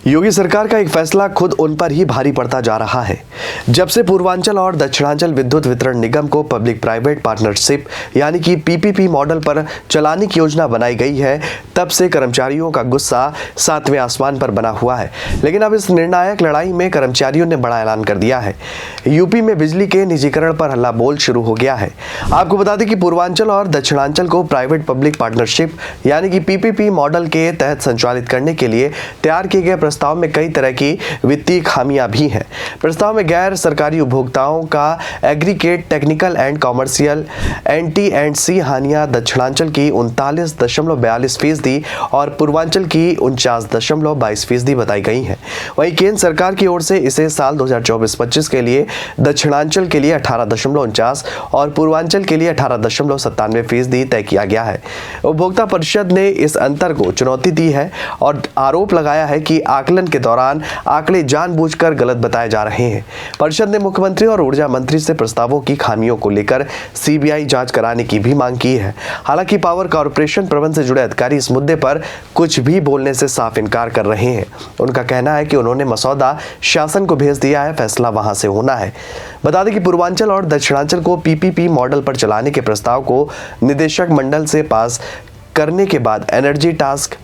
योगी सरकार का एक फैसला खुद उन पर ही भारी पड़ता जा रहा है। जब से पूर्वांचल और दक्षिणांचल विद्युत वितरण निगम को पब्लिक प्राइवेट पार्टनरशिप यानी कि पीपीपी मॉडल पर चलाने की योजना बनाई गई है, तब से कर्मचारियों का गुस्सा सातवें आसमान पर बना हुआ है। लेकिन अब इस निर्णायक लड़ाई में कर्मचारियों ने बड़ा ऐलान कर दिया है। यूपी में बिजली के निजीकरण पर हल्ला बोल शुरू हो गया है। आपको बता दें कि पूर्वांचल और दक्षिणांचल को प्राइवेट पब्लिक पार्टनरशिप यानी कि पीपीपी मॉडल के तहत संचालित करने के लिए तैयार किए गए प्रस्ताव में कई तरह की वित्तीय खामियां भी हैं। प्रस्ताव में गैर सरकारी उपभोक्ताओं का aggregate technical and commercial NT&C हानियां दक्षिणांचल की 39.42% और पूर्वांचल की 49.22% बताई गई हैं। वहीं केंद्र सरकार की ओर से इसे साल 2024-25 के लिए दक्षिणांचल के लिए 18.49 और पूर्वांचल के लिए 18.97% तय किया गया है। उपभोक्ता परिषद ने इस अंतर को चुनौती दी है और आरोप लगाया है कि आकलन के दौरान आंकड़े जानबूझकर गलत बताए जा रहे हैं। परिषद ने मुख्यमंत्री और ऊर्जा मंत्री से प्रस्तावों की खामियों को लेकर CBI जांच कराने की भी मांग की है। हालांकि पावर कॉर्पोरेशन प्रबंध से जुड़े अधिकारी इस मुद्दे पर कुछ भी बोलने से साफ इनकार कर रहे हैं। उनका कहना है कि उन्होंने मसौदा शासन को भेज दिया है, फैसला वहां से होना है। बता दें कि पूर्वांचल और दक्षिणांचल को पीपीपी मॉडल पर चलाने के प्रस्ताव को निदेशक मंडल से पास करने के बाद एनर्जी टास्क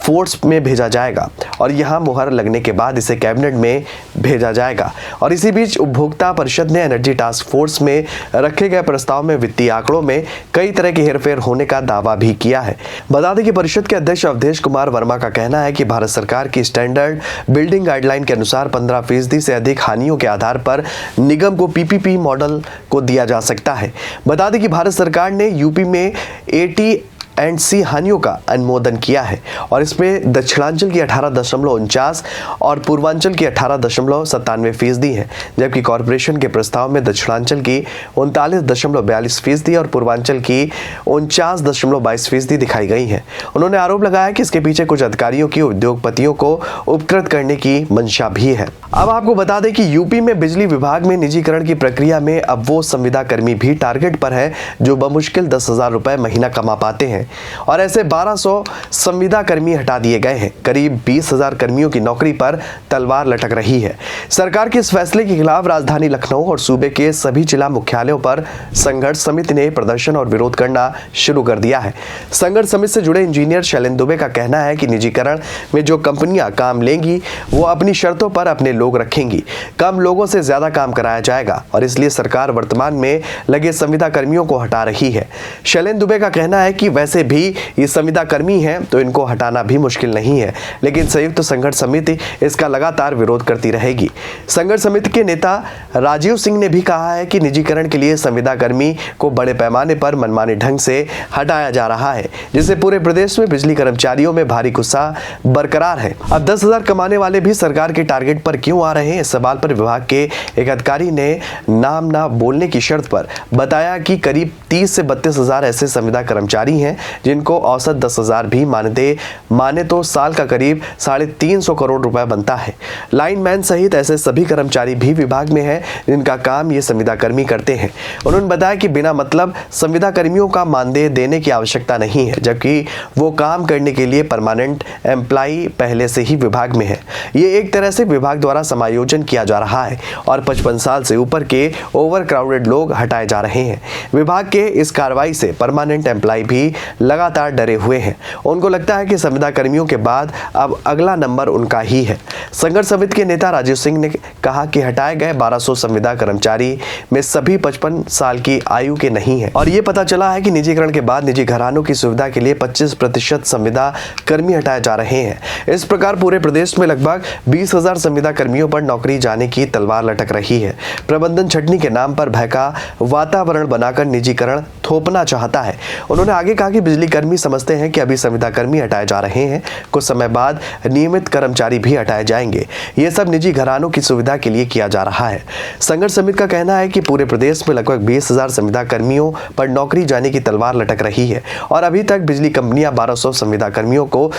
फोर्स में भेजा जाएगा और यहां मुहर लगने के बाद इसे कैबिनेट में भेजा जाएगा। और इसी बीच उपभोक्ता परिषद ने एनर्जी टास्क फोर्स में रखे गए प्रस्ताव में वित्तीय आंकड़ों में कई तरह की हेरफेर होने का दावा भी किया है। बता दें कि परिषद के अध्यक्ष अवधेश कुमार वर्मा का कहना है कि भारत सरकार की स्टैंडर्ड बिल्डिंग गाइडलाइन के अनुसार 15% से अधिक हानियों के आधार पर निगम को पीपीपी मॉडल को दिया जा सकता है। बता दें कि भारत सरकार ने यूपी में NT&C हानियों का अनुमोदन किया है और इसमें दक्षिणांचल की 18.49 और पूर्वांचल की 18.97% है, जबकि कॉर्पोरेशन के प्रस्ताव में दक्षिणांचल की 39.42% और पूर्वांचल की 49.22% दिखाई गई है। उन्होंने आरोप लगाया कि इसके पीछे कुछ अधिकारियों की उद्योगपतियों को उपकृत करने की मंशा भी है। अब आपको बता दें कि यूपी में बिजली विभाग में निजीकरण की प्रक्रिया में अब वो संविदा कर्मी भी टारगेट पर है जो बमुश्किल 10,000 रुपए महीना कमा पाते हैं और ऐसे 1200 संविदा कर्मी हटा दिए गए हैं। करीब 20,000 कर्मियों की नौकरी पर तलवार लटक रही है। सरकार के इस फैसले के खिलाफ राजधानी लखनऊ और सूबे के सभी जिला मुख्यालयों पर संघर्ष समिति ने प्रदर्शन और विरोध करना शुरू कर दिया है। संघर्ष समिति से जुड़े इंजीनियर शैलेंद्र दुबे का कहना है कि निजीकरण में जो कंपनियां काम लेंगी वो अपनी शर्तों पर अपने लोग रखेंगी, कम लोगों से ज्यादा काम कराया जाएगा और इसलिए सरकार वर्तमान में लगे संविदा कर्मियों को हटा रही है। शैलेंद्र दुबे का कहना है कि वैसे भी ये संविदा कर्मी हैं तो इनको हटाना भी मुश्किल नहीं है, लेकिन संयुक्त संघर्ष समिति इसका लगातार विरोध करती रहेगी। संघर्ष समिति के नेता राजीव सिंह ने भी कहा है कि निजीकरण के लिए संविदा कर्मी को बड़े पैमाने पर मनमाने ढंग से हटाया जा रहा है, जिससे पूरे प्रदेश में बिजली कर्मचारियों में भारी गुस्सा बरकरार है। अब 10,000 कमाने वाले भी सरकार के टारगेट पर क्यों आ रहे हैं, इस सवाल पर विभाग के एक अधिकारी ने नाम ना बोलने की शर्त पर बताया कि करीब 30 से 32,000 ऐसे संविदा कर्मचारी हैं जिनको औसत 10,000 भी माने तो साल का करीब 350 करोड़ रुपए बनता है। लाइनमैन सहित ऐसे सभी कर्मचारी भी विभाग में हैं जिनका काम ये संविदा कर्मी करते हैं। उन्होंने बताया कि बिना मतलब संविदा कर्मियों का मानदेय देने की आवश्यकता नहीं है, जबकि वो काम करने के लिए परमानेंट एम्प्लॉई पहले से ही विभाग में है। ये एक तरह से विभाग द्वारा समायोजन किया जा रहा है और 55 साल से ऊपर के ओवर क्राउडेड लोग हटाए जा रहे हैं। विभाग के इस कार्रवाई से परमानेंट एम्प्लॉई भी लगातार डरे हुए हैं। उनको लगता है कि संविदा कर्मियों के बाद अब अगला नंबर उनका ही है। संघर्ष समिति के नेता राजीव सिंह ने कहा कि हटाए गए 1200 संविदा कर्मचारी में सभी 55 साल की आयु के नहीं है और ये पता चला है कि निजीकरण के बाद निजी घरानों की सुविधा के लिए 25% संविदा कर्मी हटाए जा रहे हैं। इस प्रकार पूरे प्रदेश में लगभग 20,000 संविदा कर्मियों पर नौकरी जाने की तलवार लटक रही है। प्रबंधन छटनी के नाम पर भय का वातावरण बनाकर निजीकरण थोपना चाहता है। उन्होंने आगे कहा कि बिजली कर्मी समझते हैं कि अभी संविदा कर्मी हटाए जा रहे हैं, कुछ समय बाद नियमित कर्मचारी भी हटाए जाएंगे। ये सब निजी घरानों की सुविधा के लिए किया जा रहा है। संघर्ष समिति का कहना है कि पूरे प्रदेश में लगभग 20,000 संविदा कर्मियों पर नौकरी जाने की तलवार लटक रही है और अभी तक बिजली कंपनियां 1200 संविदा कर्मियों को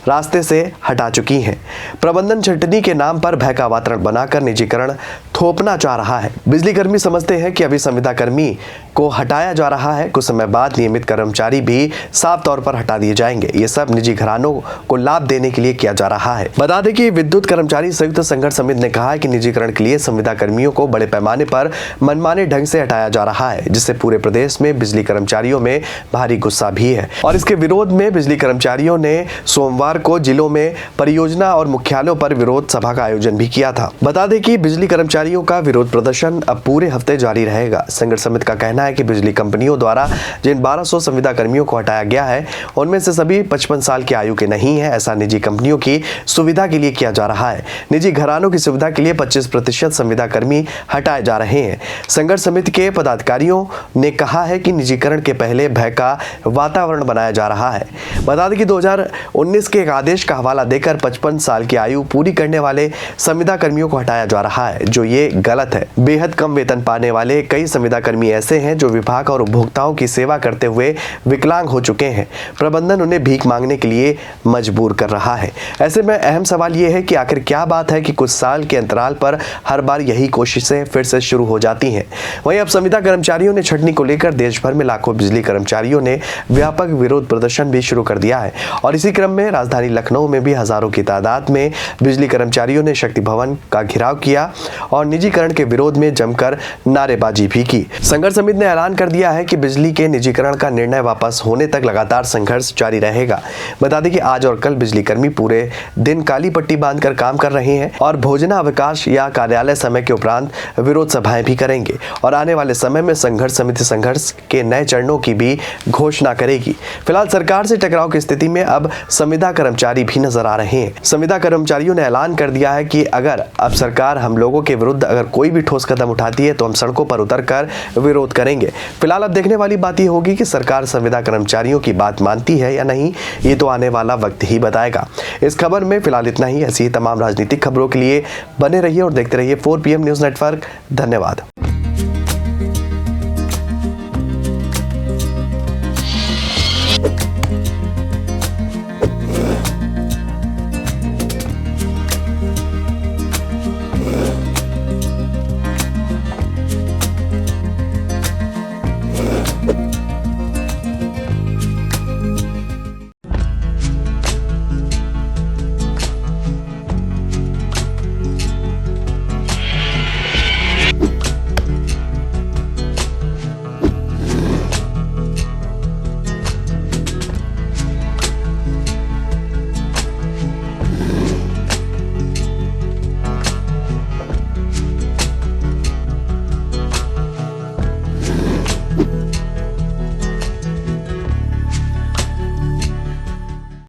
रास्ते से हटा चुकी हैं। प्रबंधन छंटनी के नाम पर भय का वातावरण बनाकर निजीकरण थोपना चाह रहा है। बिजली कर्मी समझते हैं कि अभी संविदा कर्मी को हटाया जा रहा है, कुछ समय बाद नियमित कर्मचारी भी साफ तौर पर हटा दिए जाएंगे। ये सब निजी घरानों को लाभ देने के लिए किया जा रहा है। बता दें कि विद्युत कर्मचारी संयुक्त संघर्ष समिति ने कहा है कि निजीकरण के लिए संविदा कर्मियों को बड़े पैमाने पर मनमाने ढंग से हटाया जा रहा है, जिससे पूरे प्रदेश में बिजली कर्मचारियों में भारी गुस्सा भी है। और इसके विरोध में बिजली कर्मचारियों ने सोमवार को जिलों में परियोजना और मुख्यालयों पर विरोध सभा का आयोजन भी किया था। बता दें कि बिजली कर्मचारियों का विरोध प्रदर्शन अब पूरे हफ्ते जारी रहेगा। संघर्ष समिति का कहना है कि बिजली कंपनियों द्वारा जिन 1200 संविदा कर्मियों को हटाया गया है, उनमें से सभी 55 साल की आयु के नहीं है। ऐसा निजी कंपनियों की सुविधा के लिए किया जा रहा है। निजी घरानों की सुविधा के लिए 25% संविदा कर्मी हटाए जा रहे हैं। संघर्ष समिति के पदाधिकारियों ने कहा है कि निजीकरण के पहले भय का वातावरण बनाया जा रहा है। बता दें कि 2019 के एक आदेश का हवाला देकर 55 साल की आयु पूरी करने वाले संविदा कर्मियों को हटाया जा रहा है, जो ये गलत है। बेहद कम वेतन पाने वाले कई संविदा कर्मी ऐसे हैं जो विभाग और उपभोक्ताओं की सेवा करते हुए विकलांग हो चुके हैं। प्रबंधन उन्हें भीख मांगने के लिए मजबूर कर रहा है। ऐसे में अहम सवाल ये है कि आखिर क्या बात है कि कुछ साल के अंतराल पर हर बार यही कोशिशें फिर से शुरू हो जाती हैं। वहीं अब संविदा कर्मचारियों ने छंटनी को लेकर देश भर में लाखों बिजली कर्मचारियों ने व्यापक विरोध प्रदर्शन भी शुरू कर दिया है। और इसी क्रम में राजधानी लखनऊ में भी हजारों की तादाद में बिजली कर्मचारियों ने शक्ति भवन का घेराव किया और निजीकरण के विरोध में जमकर नारेबाजी भी की। संघर्ष समिति ने ऐलान कर दिया है कि बिजली के निजीकरण का निर्णय वापस होने तक लगातार संघर्ष जारी रहेगा। बता दें कि आज और कल बिजली कर्मी पूरे दिन काली पट्टी बांधकर काम कर रहे हैं और भोजनावकाश या कार्यालय समय के उपरांत विरोध सभाएं भी करेंगे और आने वाले समय में संघर्ष समिति संघर्ष के नए चरणों की भी घोषणा करेगी। फिलहाल सरकार से टकराव की स्थिति में अब संविदा कर्मचारी भी नजर आ रहे हैं। संविदा कर्मचारियों ने ऐलान कर दिया है कि अगर अब सरकार हम लोगों के विरुद्ध अगर कोई भी ठोस कदम उठाती है तो हम सड़कों पर उतरकर विरोध करेंगे। फिलहाल अब देखने वाली बात यह होगी कि सरकार संविदा कर्मचारियों की बात मानती है या नहीं, ये तो आने वाला वक्त ही बताएगा। इस खबर में फिलहाल इतना ही। ऐसी ही तमाम राजनीतिक खबरों के लिए बने रहिए और देखते रहिए 4 PM न्यूज़ नेटवर्क। धन्यवाद।